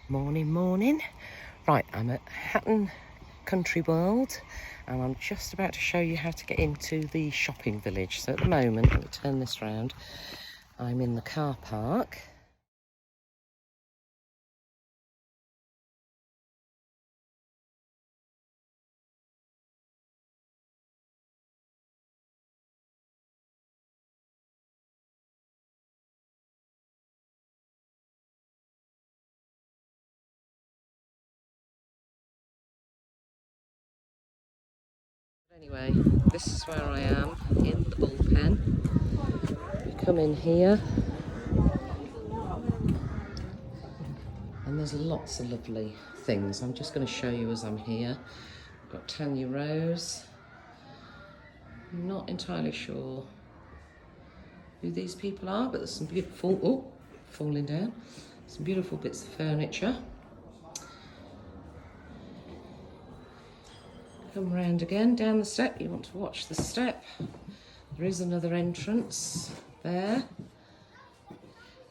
Morning, morning. Right, I'm at Hatton Country World and I'm just about to show you how to get into the shopping village. So at the moment, let me turn this round, I'm in the car park. Anyway, this is where I am in the Bull Pen. You come in here and there's lots of lovely things. I'm just going to show you as I'm here. I've got Tanya Rose. I'm not entirely sure who these people are, but there's some beautiful, oh, falling down, some beautiful bits of furniture. Come round again, down the step, you want to watch the step. There is another entrance there.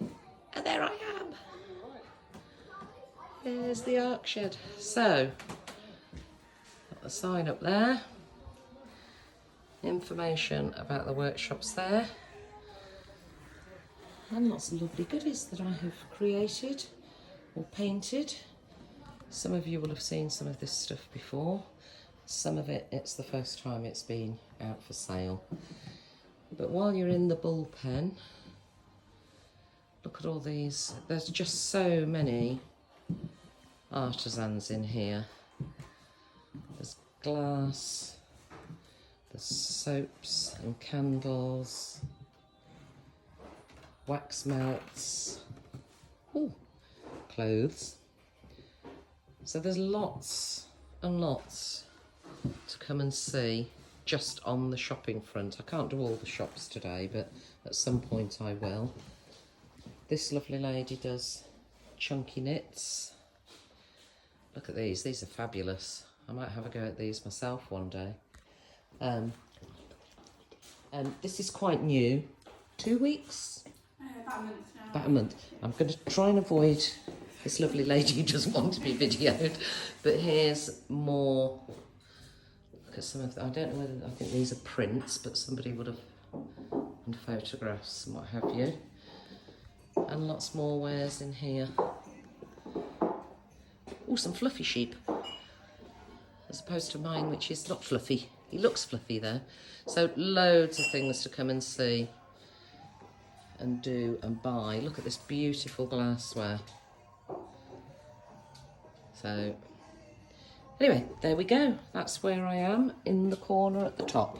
And there I am. There's the ark shed. So, got the sign up there. Information about the workshops there. And lots of lovely goodies that I have created or painted. Some of you will have seen some of this stuff before. Some of it, it's the first time it's been out for sale. But while you're in the Bull Pen, look at all these. There's just so many artisans in here. There's glass, there's soaps and candles, wax melts, ooh, clothes. So there's lots and lots to come and see just on the shopping front. I can't do all the shops today, but at some point I will. This lovely lady does chunky knits. Look at these are fabulous. I might have a go at these myself one day. This is quite new. 2 weeks? About a month now. About a month. I'm going to try and avoid this lovely lady who doesn't want to be videoed. But here's more. Look at some of them. I don't know whether, I think these are prints, but somebody would have, and photographs and what have you. And lots more wares in here. Oh, some fluffy sheep. As opposed to mine, which is not fluffy. He looks fluffy there. So loads of things to come and see and do and buy. Look at this beautiful glassware. So anyway, there we go. That's where I am in the corner at the top.